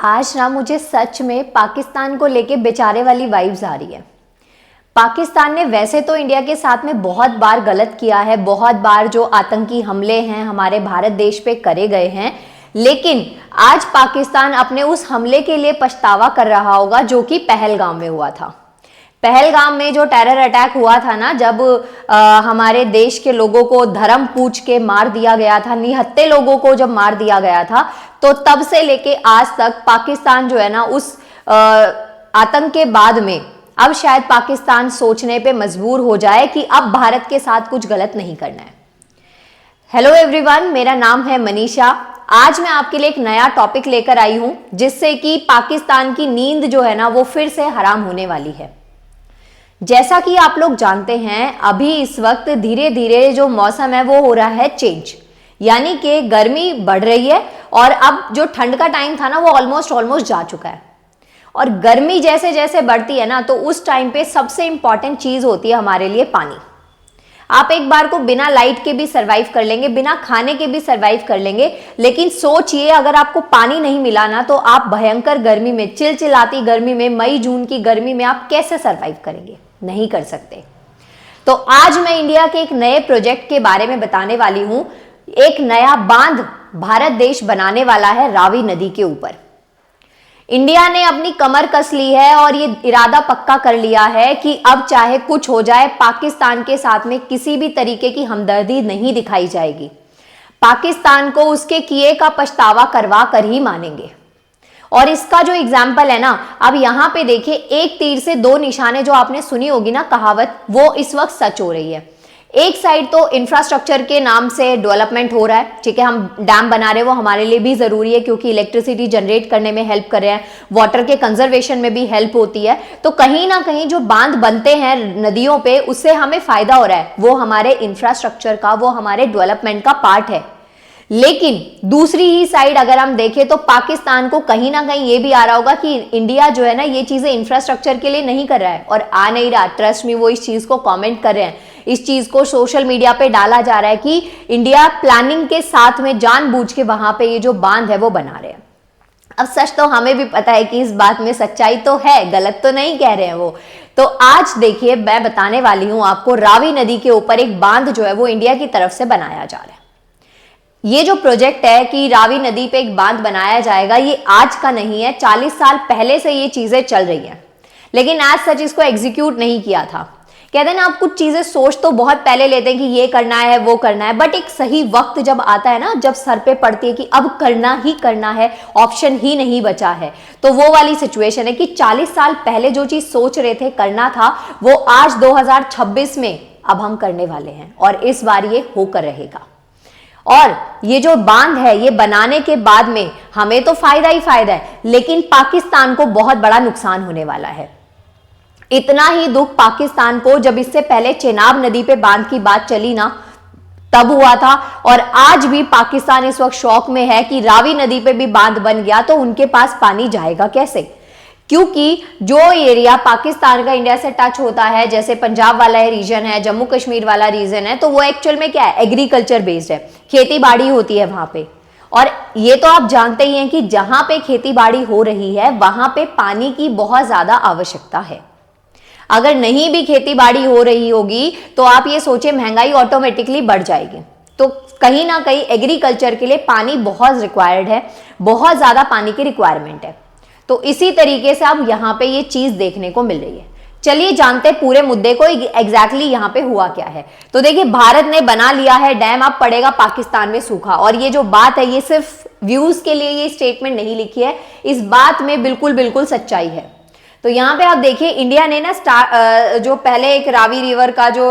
आज ना मुझे सच में पाकिस्तान को लेके बेचारे वाली वाइब्स आ रही है। पाकिस्तान ने वैसे तो इंडिया के साथ में बहुत बार गलत किया है, बहुत बार जो आतंकी हमले हैं हमारे भारत देश पे करे गए हैं, लेकिन आज पाकिस्तान अपने उस हमले के लिए पछतावा कर रहा होगा जो कि पहलगाम में हुआ था। पहलगाम में जो टेरर अटैक हुआ था ना, जब हमारे देश के लोगों को धर्म पूछ के मार दिया गया था, निहत्थे लोगों को जब मार दिया गया था, तो तब से लेके आज तक पाकिस्तान जो है ना उस आतंक के बाद में अब शायद पाकिस्तान सोचने पे मजबूर हो जाए कि अब भारत के साथ कुछ गलत नहीं करना है। हेलो एवरीवन, मेरा नाम है मनीषा। आज मैं आपके लिए एक नया टॉपिक लेकर आई हूं जिससे कि पाकिस्तान की नींद जो है ना वो फिर से हराम होने वाली है। जैसा कि आप लोग जानते हैं, अभी इस वक्त धीरे धीरे जो मौसम है वो हो रहा है चेंज, यानी कि गर्मी बढ़ रही है और अब जो ठंड का टाइम था ना वो ऑलमोस्ट जा चुका है। और गर्मी जैसे जैसे बढ़ती है ना तो उस टाइम पे सबसे इंपॉर्टेंट चीज होती है हमारे लिए पानी। आप एक बार को बिना लाइट के भी सरवाइव कर लेंगे, बिना खाने के भी सरवाइव कर लेंगे, लेकिन सोचिए अगर आपको पानी नहीं मिला ना तो आप भयंकर गर्मी में, चिलचिलाती गर्मी में, मई जून की गर्मी में आप कैसे सरवाइव करेंगे? नहीं कर सकते। तो आज मैं इंडिया के एक नए प्रोजेक्ट के बारे में बताने वाली हूं। एक नया बांध भारत देश बनाने वाला है रावी नदी के ऊपर। इंडिया ने अपनी कमर कस ली है और ये इरादा पक्का कर लिया है कि अब चाहे कुछ हो जाए, पाकिस्तान के साथ में किसी भी तरीके की हमदर्दी नहीं दिखाई जाएगी। पाकिस्तान को उसके किए का पछतावा करवा कर ही मानेंगे। और इसका जो एग्जाम्पल है ना, अब यहां पे देखिए, एक तीर से दो निशाने जो आपने सुनी होगी ना कहावत, वो इस वक्त सच हो रही है। एक साइड तो इंफ्रास्ट्रक्चर के नाम से डेवलपमेंट हो रहा है, ठीक है, हम डैम बना रहे हैं, वो हमारे लिए भी जरूरी है क्योंकि इलेक्ट्रिसिटी जनरेट करने में हेल्प कर रहे हैं, वाटर के कंजर्वेशन में भी हेल्प होती है। तो कहीं ना कहीं जो बांध बनते हैं नदियों पे, उससे हमें फायदा हो रहा है, वो हमारे इंफ्रास्ट्रक्चर का, वो हमारे डेवलपमेंट का पार्ट है। लेकिन दूसरी ही साइड अगर हम देखें तो पाकिस्तान को कहीं ना कहीं ये भी आ रहा होगा कि इंडिया जो है ना ये चीजें इंफ्रास्ट्रक्चर के लिए नहीं कर रहा है, और आ नहीं रहा। ट्रस्ट मी, वो इस चीज को कमेंट कर रहे हैं, इस चीज को सोशल मीडिया पे डाला जा रहा है कि इंडिया प्लानिंग के साथ में जानबूझ के वहां पे ये जो बांध है वो बना रहे हैं। अब सच तो हमें भी पता है कि इस बात में सच्चाई तो है, गलत तो नहीं कह रहे हैं वो। तो आज देखिए, मैं बताने वाली हूं आपको, रावी नदी के ऊपर एक बांध जो है वो इंडिया की तरफ से बनाया जा रहा है। ये जो प्रोजेक्ट है कि रावी नदी पे एक बांध बनाया जाएगा, ये आज का नहीं है, 40 साल पहले से ये चीजें चल रही हैं, लेकिन आज सच इसको एग्जीक्यूट नहीं किया था। कहते हैं ना, आप कुछ चीजें सोच तो बहुत पहले लेते हैं कि ये करना है, वो करना है, बट एक सही वक्त जब आता है ना, जब सर पे पड़ती है कि अब करना ही करना है, ऑप्शन ही नहीं बचा है, तो वो वाली सिचुएशन है कि 40 साल पहले जो चीज सोच रहे थे करना था, वो आज 2026 में अब हम करने वाले हैं, और इस बार ये होकर रहेगा। और ये जो बांध है, ये बनाने के बाद में हमें तो फायदा ही फायदा है, लेकिन पाकिस्तान को बहुत बड़ा नुकसान होने वाला है। इतना ही दुख पाकिस्तान को जब इससे पहले चेनाब नदी पे बांध की बात चली ना, तब हुआ था। और आज भी पाकिस्तान इस वक्त शौक में है कि रावी नदी पे भी बांध बन गया तो उनके पास पानी जाएगा कैसे, क्योंकि जो एरिया पाकिस्तान का इंडिया से टच होता है, जैसे पंजाब वाला रीजन है, जम्मू कश्मीर वाला रीजन है, तो वो एक्चुअल में क्या है, एग्रीकल्चर बेस्ड है, खेती बाड़ी होती है वहां पे। और ये तो आप जानते ही हैं कि जहां पे खेती बाड़ी हो रही है वहां पे पानी की बहुत ज्यादा आवश्यकता है। अगर नहीं भी खेती बाड़ी हो रही होगी तो आप ये सोचे, महंगाई ऑटोमेटिकली बढ़ जाएगी। तो कहीं ना कहीं एग्रीकल्चर के लिए पानी बहुत रिक्वायर्ड है, बहुत ज्यादा पानी की रिक्वायरमेंट है। तो इसी तरीके से अब यहाँ पे ये चीज देखने को मिल रही है। चलिए जानते हैं पूरे मुद्दे को, एग्जैक्टली यहाँ पे हुआ क्या है। तो देखिए, भारत ने बना लिया है डैम, अब पड़ेगा पाकिस्तान में सूखा। और ये जो बात है, ये सिर्फ व्यूज के लिए ये स्टेटमेंट नहीं लिखी है, इस बात में बिल्कुल सच्चाई है। तो यहाँ पे आप देखिए, इंडिया ने ना जो पहले एक रावी रिवर का जो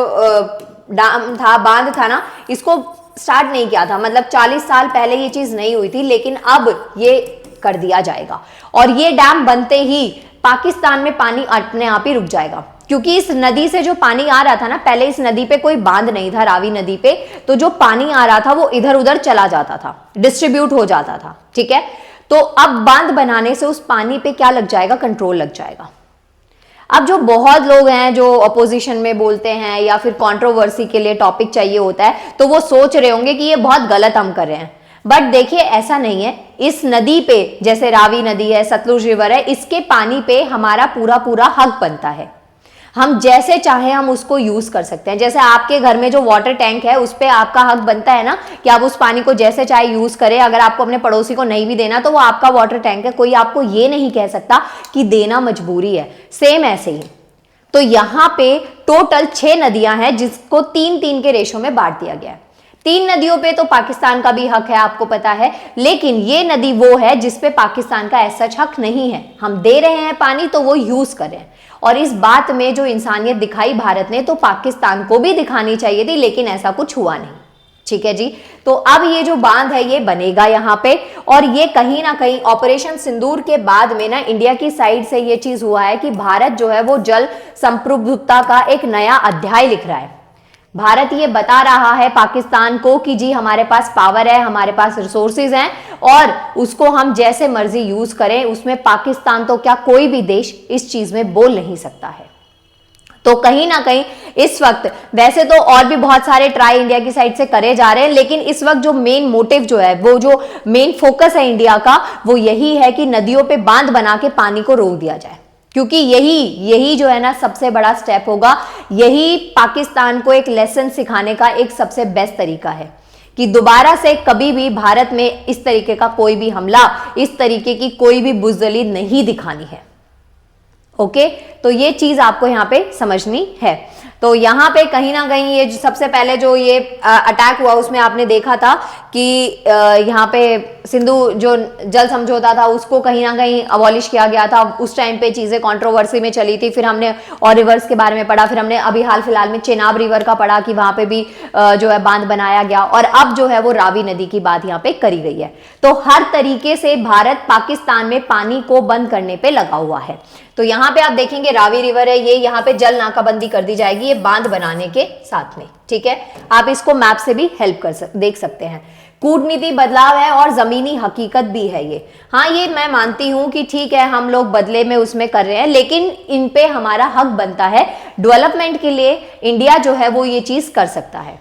डैम था, बांध था ना, इसको स्टार्ट नहीं किया था, मतलब 40 साल पहले ये चीज नहीं हुई थी, लेकिन अब ये कर दिया जाएगा। और ये डैम बनते ही पाकिस्तान में पानी अपने आप ही रुक जाएगा, क्योंकि इस नदी से जो पानी आ रहा था ना, पहले इस नदी पे कोई बांध नहीं था, रावी नदी पे, तो जो पानी आ रहा था वो इधर उधर चला जाता था, डिस्ट्रीब्यूट हो जाता था, ठीक है। तो अब बांध बनाने से उस पानी पे क्या लग जाएगा, कंट्रोल लग जाएगा। अब जो बहुत लोग हैं जो अपोजिशन में बोलते हैं या फिर कंट्रोवर्सी के लिए टॉपिक चाहिए होता है, तो वो सोच रहे होंगे कि ये बहुत गलत हम कर रहे हैं। बट देखिए ऐसा नहीं है, इस नदी पे जैसे रावी नदी है, सतलुज रिवर है, इसके पानी पे हमारा पूरा पूरा हक बनता है। हम जैसे चाहे हम उसको यूज कर सकते हैं। जैसे आपके घर में जो वाटर टैंक है उस पे आपका हक बनता है ना कि आप उस पानी को जैसे चाहे यूज करें। अगर आपको अपने पड़ोसी को नहीं भी देना तो वो आपका वाटर टैंक है, कोई आपको ये नहीं कह सकता कि देना मजबूरी है। सेम ऐसे ही तो यहाँ पे टोटल 6 नदियां हैं जिसको 3-3 के रेशो में बांट दिया गया है। 3 नदियों पे तो पाकिस्तान का भी हक है, आपको पता है, लेकिन ये नदी वो है जिसपे पाकिस्तान का ऐसा हक नहीं है। हम दे रहे हैं पानी तो वो यूज करें, और इस बात में जो इंसानियत दिखाई भारत ने तो पाकिस्तान को भी दिखानी चाहिए थी, लेकिन ऐसा कुछ हुआ नहीं। ठीक है जी, तो अब ये जो बांध है ये बनेगा यहाँ पे, और ये कहीं ना कहीं ऑपरेशन सिंदूर के बाद में ना इंडिया की साइड से ये चीज हुआ है कि भारत जो है वो जल संप्रभुता का एक नया अध्याय लिख रहा है। भारत ये बता रहा है पाकिस्तान को कि जी हमारे पास पावर है, हमारे पास रिसोर्सेज हैं और उसको हम जैसे मर्जी यूज करें, उसमें पाकिस्तान तो क्या कोई भी देश इस चीज में बोल नहीं सकता है। तो कहीं ना कहीं इस वक्त वैसे तो और भी बहुत सारे ट्राई इंडिया की साइड से करे जा रहे हैं, लेकिन इस वक्त जो मेन मोटिव जो है, वो जो मेन फोकस है इंडिया का, वो यही है कि नदियों पे बांध बना के पानी को रोक दिया जाए, क्योंकि यही जो है ना सबसे बड़ा स्टेप होगा। यही पाकिस्तान को एक लेसन सिखाने का एक सबसे बेस्ट तरीका है कि दोबारा से कभी भी भारत में इस तरीके का कोई भी हमला, इस तरीके की कोई भी बुज़दिली नहीं दिखानी है। ओके, तो ये चीज आपको यहाँ पे समझनी है। तो यहाँ पे कहीं ना कहीं ये सबसे पहले जो ये अटैक हुआ उसमें आपने देखा था कि यहाँ पे सिंधु जो जल समझौता था उसको कहीं ना कहीं अबॉलिश किया गया था। उस टाइम पे चीजें कंट्रोवर्सी में चली थी, फिर हमने और रिवर्स के बारे में पढ़ा, फिर हमने अभी हाल फिलहाल में चेनाब रिवर का पढ़ा कि वहां पे भी जो है बांध बनाया गया, और अब जो है वो रावी नदी की बात यहाँ पे करी गई है। तो हर तरीके से भारत पाकिस्तान में पानी को बंद करने पे लगा हुआ है। तो यहाँ पे आप देखेंगे रावी रिवर है, ये यहाँ पे जल नाकाबंदी कर दी जाएगी ये बांध बनाने के साथ में। ठीक है, आप इसको मैप से भी हेल्प देख सकते हैं। कूटनीति बदलाव है और जमीनी हकीकत भी है ये। हाँ, ये मैं मानती हूं कि ठीक है हम लोग बदले में उसमें कर रहे हैं, लेकिन इन पे हमारा हक बनता है। डेवलपमेंट के लिए इंडिया जो है वो ये चीज कर सकता है,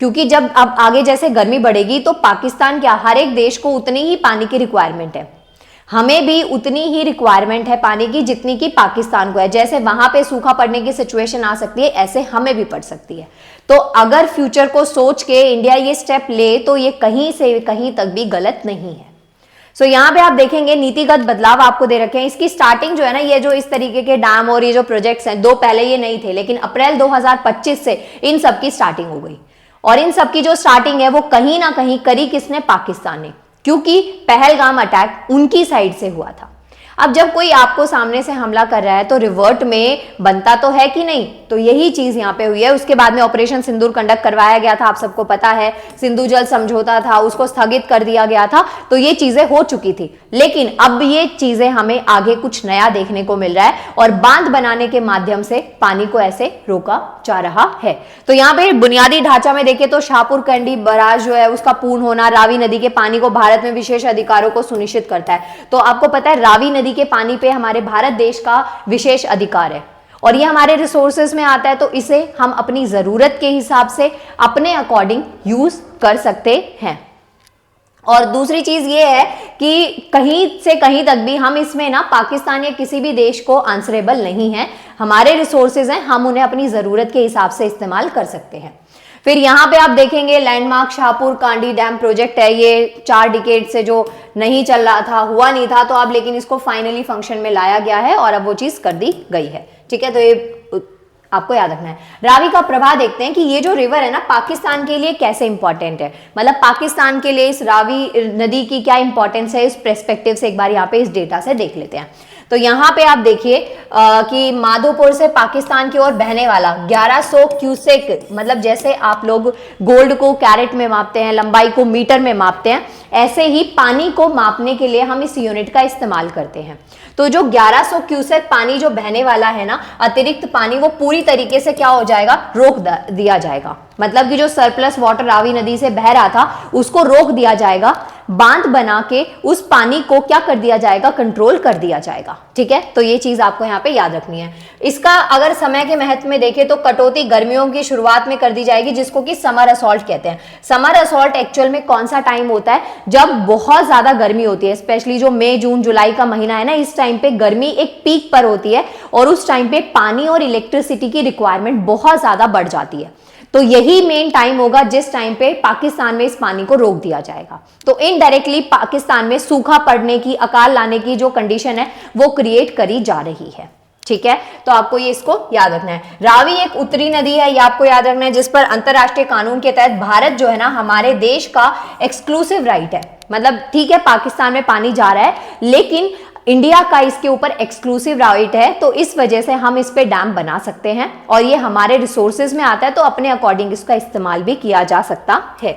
क्योंकि जब अब आगे जैसे गर्मी बढ़ेगी तो पाकिस्तान क्या, हर एक देश को उतनी ही पानी की रिक्वायरमेंट है, हमें भी उतनी ही रिक्वायरमेंट है पानी की जितनी की पाकिस्तान को है। जैसे वहां पे सूखा पड़ने की सिचुएशन आ सकती है, ऐसे हमें भी पड़ सकती है। तो अगर फ्यूचर को सोच के इंडिया ये स्टेप ले तो ये कहीं से कहीं तक भी गलत नहीं है। सो यहाँ पे आप देखेंगे नीतिगत बदलाव आपको दे रखे हैं। इसकी स्टार्टिंग जो है ना, ये जो इस तरीके के डैम और ये जो प्रोजेक्ट्स हैं, दो पहले ये नहीं थे, लेकिन अप्रैल 2025 से इन सब की स्टार्टिंग हो गई। और इन सब की जो स्टार्टिंग है वो कहीं ना कहीं करी किसने, पाकिस्तान ने, क्योंकि पहलगाम अटैक उनकी साइड से हुआ था। अब जब कोई आपको सामने से हमला कर रहा है तो रिवर्ट में बनता तो है कि नहीं, तो यही चीज यहाँ पे हुई है। उसके बाद में ऑपरेशन सिंदूर कंडक्ट करवाया गया था, आप सबको पता है, सिंधु जल समझौता था, उसको स्थगित कर दिया गया था, तो ये चीजें हो चुकी थी। लेकिन अब ये चीजें हमें आगे कुछ नया देखने को मिल रहा है और बांध बनाने के माध्यम से पानी को ऐसे रोका जा रहा है। तो यहाँ पे बुनियादी ढांचा में देखिए तो शाहपुर कंडी बराज जो है उसका पूर्ण होना रावी नदी के पानी को भारत में विशेष अधिकारों को सुनिश्चित करता है। तो आपको पता है रावी नदी के पानी पे हमारे भारत देश का विशेष अधिकार है और ये हमारे रिसोर्सेज में आता है, तो इसे हम अपनी जरूरत के हिसाब से अपने अकॉर्डिंग यूज कर सकते हैं। और दूसरी चीज ये है कि कहीं से कहीं तक भी हम इसमें ना पाकिस्तान या किसी भी देश को आंसरेबल नहीं है। हमारे रिसोर्सेज हैं, हम उन्हें अपनी जरूरत के हिसाब से इस्तेमाल कर सकते हैं। फिर यहाँ पे आप देखेंगे landmark Shahpur Kandi dam project है, ये 4 डिकेड से जो नहीं चल रहा था, हुआ नहीं था, तो अब लेकिन इसको फाइनली फंक्शन में लाया गया है और अब वो चीज कर दी गई है। ठीक है, तो ये आपको याद रखना है। रावी का प्रवाह देखते हैं कि ये जो रिवर है ना पाकिस्तान के लिए कैसे इंपॉर्टेंट है, मतलब पाकिस्तान के लिए इस रावी नदी की क्या इंपॉर्टेंस है, इस पर्सपेक्टिव से एक बार यहाँ पे इस डेटा से देख लेते हैं। तो यहाँ पे आप देखिए कि माधोपुर से पाकिस्तान की ओर बहने वाला 1100 क्यूसेक, मतलब जैसे आप लोग गोल्ड को कैरेट में मापते हैं, लंबाई को मीटर में मापते हैं, ऐसे ही पानी को मापने के लिए हम इस यूनिट का इस्तेमाल करते हैं। तो जो 1100 क्यूसेक पानी जो बहने वाला है ना, अतिरिक्त पानी, वो पूरी तरीके से क्या हो जाएगा, रोक दिया जाएगा। मतलब कि जो सरप्लस वाटर रावी नदी से बह रहा था उसको रोक दिया जाएगा, बांध बना के उस पानी को क्या कर दिया जाएगा, कंट्रोल कर दिया जाएगा। ठीक है, तो ये चीज आपको यहाँ पे याद रखनी है। इसका अगर समय के महत्व में देखें तो कटौती गर्मियों की शुरुआत में कर दी जाएगी, जिसको कि समर असॉल्ट कहते हैं। समर असॉल्ट एक्चुअल में कौन सा टाइम होता है, जब बहुत ज्यादा गर्मी होती है, स्पेशली जो मई जून जुलाई का महीना है ना, इस टाइम पे गर्मी एक पीक पर होती है और उस टाइम पे पानी और इलेक्ट्रिसिटी की रिक्वायरमेंट बहुत ज्यादा बढ़ जाती है। तो यही मेन टाइम होगा जिस टाइम पे पाकिस्तान में इस पानी को रोक दिया जाएगा। तो इनडायरेक्टली पाकिस्तान में सूखा पड़ने की, अकाल लाने की जो कंडीशन है वो क्रिएट करी जा रही है। ठीक है, तो आपको ये इसको याद रखना है। रावी एक उत्तरी नदी है, ये आपको याद रखना है, जिस पर अंतरराष्ट्रीय कानून के तहत भारत जो है ना, हमारे देश का एक्सक्लूसिव राइट है। मतलब ठीक है, पाकिस्तान में पानी जा रहा है लेकिन इंडिया का इसके ऊपर एक्सक्लूसिव राइट है, तो इस वजह से हम इस पे डैम बना सकते हैं और ये हमारे रिसोर्सेज में आता है, तो अपने अकॉर्डिंग इसका इस्तेमाल भी किया जा सकता है।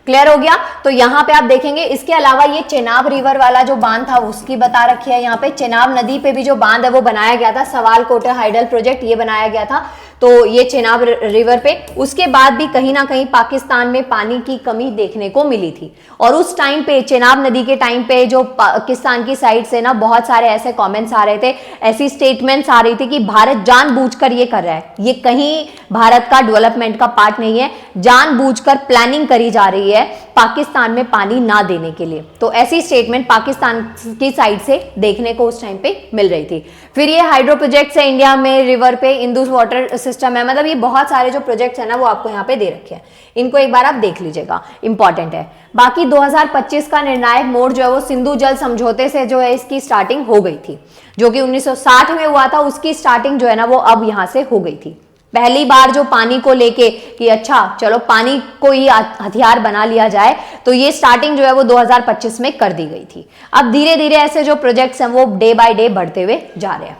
क्लियर हो गया? तो यहां पे आप देखेंगे, इसके अलावा ये चेनाब रिवर वाला जो बांध था उसकी बता रखी है यहाँ पे। चेनाब नदी पे भी जो बांध है वो बनाया गया था, सवाल कोटे हाइडल प्रोजेक्ट ये बनाया गया था, तो ये चेनाब रिवर पे। उसके बाद भी कहीं ना कहीं पाकिस्तान में पानी की कमी देखने को मिली थी और उस टाइम पे, चेनाब नदी के टाइम पे, जो पाकिस्तान की साइड से ना बहुत सारे ऐसे कमेंट्स आ रहे थे, ऐसी स्टेटमेंट्स आ रही थी कि भारत जानबूझकर ये कर रहा है, ये कहीं भारत का डेवलपमेंट का पार्ट नहीं है, जानबूझकर प्लानिंग करी जा रही है पाकिस्तान में पानी ना देने के लिए। तो ऐसी स्टेटमेंट पाकिस्तान की साइड से देखने को उस टाइम पे मिल रही थी। फिर ये हाइड्रो प्रोजेक्ट्स है इंडिया में, रिवर पे इंदुस वाटर सिस्टम है, मतलब ये बहुत सारे जो प्रोजेक्ट्स है ना वो आपको यहाँ पे दे रखे हैं, इनको एक बार आप देख लीजिएगा, इंपॉर्टेंट है। बाकी 2025 का निर्णायक मोड़ जो है वो सिंधु जल समझौते से जो है इसकी स्टार्टिंग हो गई थी, जो कि 1960 में हुआ था, उसकी स्टार्टिंग जो है ना वो अब यहाँ से हो गई थी। पहली बार जो पानी को लेके कि अच्छा चलो पानी को ही हथियार बना लिया जाए, तो ये स्टार्टिंग जो है वो 2025 में कर दी गई थी। अब धीरे धीरे ऐसे जो प्रोजेक्ट्स हैं वो डे बाय डे बढ़ते हुए जा रहे हैं।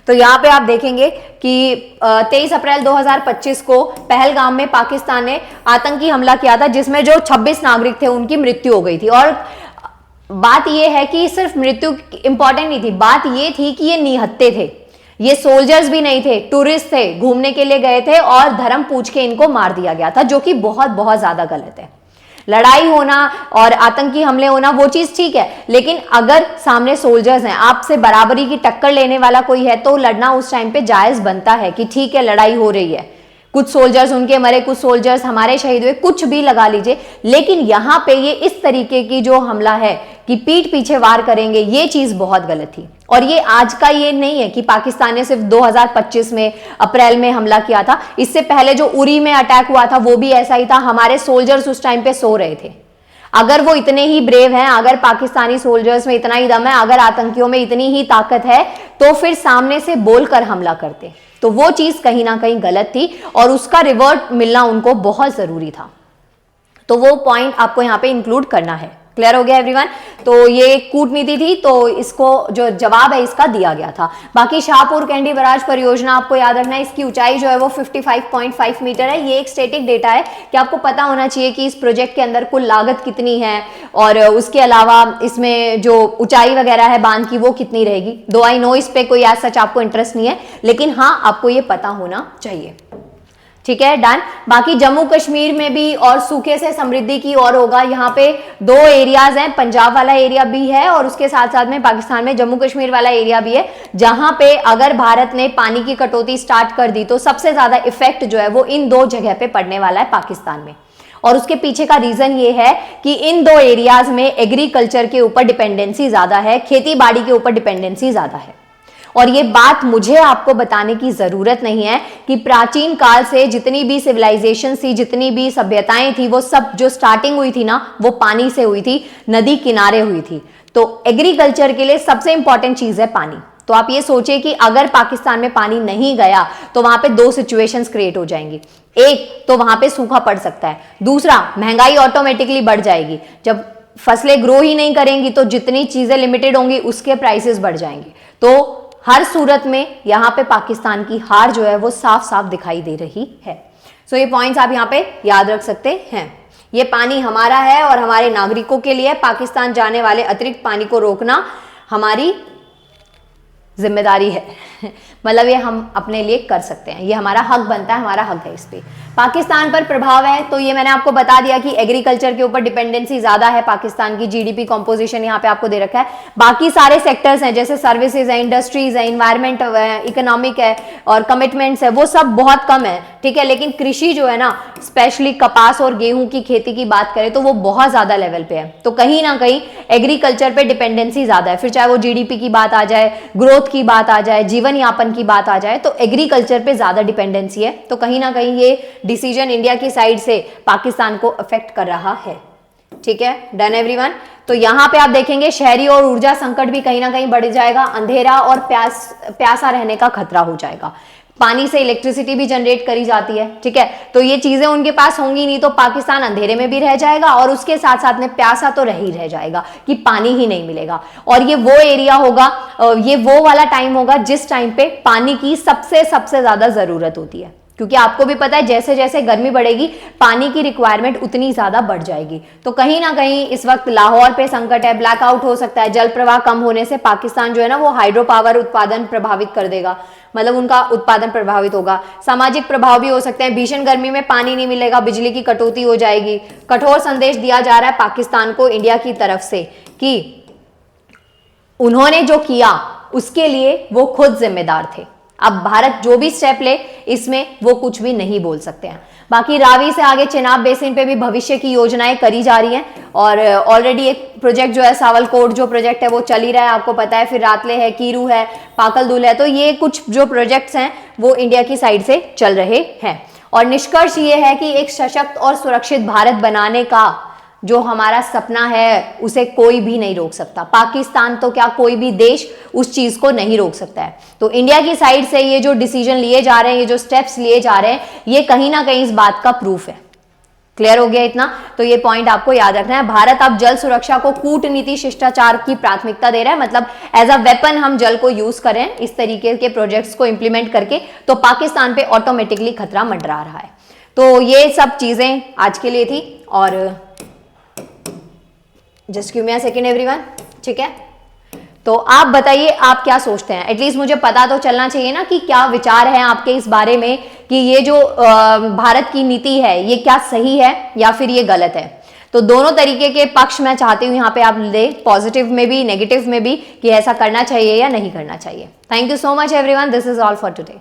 तो यहाँ पे आप देखेंगे कि 23 अप्रैल 2025 को पहलगाम में पाकिस्तान ने आतंकी हमला किया था, जिसमें जो 26 नागरिक थे उनकी मृत्यु हो गई थी। और बात यह है कि सिर्फ मृत्यु इंपॉर्टेंट नहीं थी, बात यह थी कि ये निहत्थे थे, ये सोल्जर्स भी नहीं थे, टूरिस्ट थे, घूमने के लिए गए थे और धर्म पूछ के इनको मार दिया गया था, जो कि बहुत बहुत ज्यादा गलत है। लड़ाई होना और आतंकी हमले होना वो चीज ठीक है, लेकिन अगर सामने सोल्जर्स हैं, आपसे बराबरी की टक्कर लेने वाला कोई है, तो लड़ना उस टाइम पे जायज बनता है कि ठीक है लड़ाई हो रही है, कुछ सोल्जर्स उनके मरे, कुछ सोल्जर्स हमारे शहीद हुए, कुछ भी लगा लीजिए, लेकिन यहां पे ये इस तरीके की जो हमला है कि पीठ पीछे वार करेंगे, ये चीज बहुत गलत थी। और ये आज का ये नहीं है कि पाकिस्तान ने सिर्फ 2025 में अप्रैल में हमला किया था, इससे पहले जो उरी में अटैक हुआ था वो भी ऐसा ही था। हमारे सोल्जर्स उस टाइम पे सो रहे थे। अगर वो इतने ही ब्रेव हैं, अगर पाकिस्तानी सोल्जर्स में इतना ही दम है, अगर आतंकियों में इतनी ही ताकत है, तो फिर सामने से बोलकर हमला करते। तो वो चीज कहीं ना कहीं गलत थी और उसका रिवर्ट मिलना उनको बहुत जरूरी था। तो वो पॉइंट आपको यहाँ पे इंक्लूड करना है। क्लियर हो गया एवरीवन? तो ये कूटनीति थी, तो इसको जो जवाब है इसका दिया गया था। बाकी शाहपुर कैंडी बराज परियोजना आपको याद रखना है, इसकी ऊंचाई जो है वो 55.5 मीटर है। ये एक स्टैटिक डेटा है कि आपको पता होना चाहिए कि इस प्रोजेक्ट के अंदर कुल लागत कितनी है और उसके अलावा इसमें जो ऊंचाई वगैरह है बांध की वो कितनी रहेगी। दो आई नो इस पे कोई ऐसा सच आपको इंटरेस्ट नहीं है, लेकिन हाँ आपको ये पता होना चाहिए। ठीक है, डन। बाकी जम्मू कश्मीर में भी और सूखे से समृद्धि की ओर होगा। यहाँ पे दो एरियाज हैं, पंजाब वाला एरिया भी है और उसके साथ साथ में पाकिस्तान में जम्मू कश्मीर वाला एरिया भी है, जहां पे अगर भारत ने पानी की कटौती स्टार्ट कर दी तो सबसे ज्यादा इफेक्ट जो है वो इन दो जगह पे पड़ने वाला है पाकिस्तान में। और उसके पीछे का रीजन ये है कि इन दो एरियाज में एग्रीकल्चर के ऊपर डिपेंडेंसी ज्यादा है, खेती बाड़ी के ऊपर डिपेंडेंसी ज्यादा है। और ये बात मुझे आपको बताने की जरूरत नहीं है कि प्राचीन काल से जितनी भी सिविलाइजेशन थी, जितनी भी सभ्यताएं थी, वो सब जो स्टार्टिंग हुई थी ना, वो पानी से हुई थी, नदी किनारे हुई थी। तो एग्रीकल्चर के लिए सबसे इंपॉर्टेंट चीज है पानी। तो आप ये सोचिए कि अगर पाकिस्तान में पानी नहीं गया तो वहां पे दो सिचुएशंस क्रिएट हो जाएंगी। एक तो वहां पे सूखा पड़ सकता है, दूसरा महंगाई ऑटोमेटिकली बढ़ जाएगी। जब फसलें ग्रो ही नहीं करेंगी तो जितनी चीजें लिमिटेड होंगी उसके प्राइसेस बढ़ जाएंगे। तो हर सूरत में यहां पे पाकिस्तान की हार जो है वो साफ साफ दिखाई दे रही है। सो ये पॉइंट्स आप यहां पे याद रख सकते हैं। ये पानी हमारा है और हमारे नागरिकों के लिए। पाकिस्तान जाने वाले अतिरिक्त पानी को रोकना हमारी जिम्मेदारी है मतलब ये हम अपने लिए कर सकते हैं, ये हमारा हक बनता है, हमारा हक है इस पे। पाकिस्तान पर प्रभाव है तो ये मैंने आपको बता दिया कि एग्रीकल्चर के ऊपर डिपेंडेंसी ज्यादा है पाकिस्तान की। जीडीपी कॉम्पोजिशन यहाँ पे आपको दे रखा है। बाकी सारे सेक्टर्स हैं जैसे सर्विसेज है, इंडस्ट्रीज है, इन्वायरमेंट है, इकोनॉमिक है और कमिटमेंट्स है, वो सब बहुत कम है, ठीक है। लेकिन कृषि जो है ना, स्पेशली कपास और गेहूं की खेती की बात करें तो वो बहुत ज्यादा लेवल पे है। तो कहीं ना कहीं एग्रीकल्चर पे डिपेंडेंसी ज्यादा है। फिर चाहे वो जीडीपी की बात आ जाए, ग्रोथ की बात आ जाए, जीवन यापन की बात आ जाए, तो एग्रीकल्चर पे ज्यादा डिपेंडेंसी है। तो कहीं ना कहीं ये डिसीजन इंडिया की साइड से पाकिस्तान को अफेक्ट कर रहा है, ठीक है। Done everyone. तो यहां पे आप देखेंगे शहरी और ऊर्जा संकट भी कहीं ना कहीं बढ़ जाएगा, अंधेरा और प्यासा रहने का खतरा हो जाएगा। पानी से इलेक्ट्रिसिटी भी जनरेट करी जाती है, ठीक है। तो ये चीजें उनके पास होंगी नहीं तो पाकिस्तान अंधेरे में भी रह जाएगा और उसके साथ साथ में प्यासा तो रह जाएगा कि पानी ही नहीं मिलेगा। और ये वो एरिया होगा, ये वो वाला टाइम होगा जिस टाइम पे पानी की सबसे ज्यादा जरूरत होती है, क्योंकि आपको भी पता है जैसे जैसे गर्मी बढ़ेगी पानी की रिक्वायरमेंट उतनी ज्यादा बढ़ जाएगी। तो कहीं ना कहीं इस वक्त लाहौर पे संकट है, ब्लैकआउट हो सकता है, जल प्रवाह कम होने से पाकिस्तान जो है ना वो हाइड्रो पावर उत्पादन प्रभावित कर देगा, मतलब उनका उत्पादन प्रभावित होगा। सामाजिक प्रभाव भी हो सकते हैं, भीषण गर्मी में पानी नहीं मिलेगा, बिजली की कटौती हो जाएगी। कठोर संदेश दिया जा रहा है पाकिस्तान को इंडिया की तरफ से कि उन्होंने जो किया उसके लिए वो खुद जिम्मेदार थे। अब भारत जो भी स्टेप ले इसमें वो कुछ भी नहीं बोल सकते हैं। बाकी रावी से आगे चिनाब बेसिन पे भी भविष्य की योजनाएं करी जा रही हैं और ऑलरेडी एक प्रोजेक्ट जो है सावलकोट जो प्रोजेक्ट है वो चल ही रहा है, आपको पता है। फिर रातले है, कीरू है, पाकलदुल है, तो ये कुछ जो प्रोजेक्ट्स हैं वो इंडिया की साइड से चल रहे हैं। और निष्कर्ष ये है कि एक सशक्त और सुरक्षित भारत बनाने का जो हमारा सपना है उसे कोई भी नहीं रोक सकता। पाकिस्तान तो क्या कोई भी देश उस चीज को नहीं रोक सकता है। तो इंडिया की साइड से ये जो डिसीजन लिए जा रहे हैं, ये जो स्टेप्स लिए जा रहे हैं, ये कहीं ना कहीं इस बात का प्रूफ है। क्लियर हो गया इतना? तो ये पॉइंट आपको याद रखना है। भारत अब जल सुरक्षा को कूटनीति शिष्टाचार की प्राथमिकता दे रहा है, मतलब एज अ वेपन हम जल को यूज करें इस तरीके के प्रोजेक्ट्स को इंप्लीमेंट करके, तो पाकिस्तान पे ऑटोमेटिकली खतरा मंडरा रहा है। तो ये सब चीजें आज के लिए थी और just give me a second everyone, ठीक है। तो आप बताइए आप क्या सोचते हैं, एटलीस्ट मुझे पता तो चलना चाहिए ना कि क्या विचार है आपके इस बारे में कि ये जो भारत की नीति है ये क्या सही है या फिर ये गलत है। तो दोनों तरीके के पक्ष मैं चाहती हूं यहाँ पे आप ले, पॉजिटिव में भी नेगेटिव में भी, कि ऐसा करना चाहिए या नहीं करना चाहिए। Thank you so much everyone, this is all for today.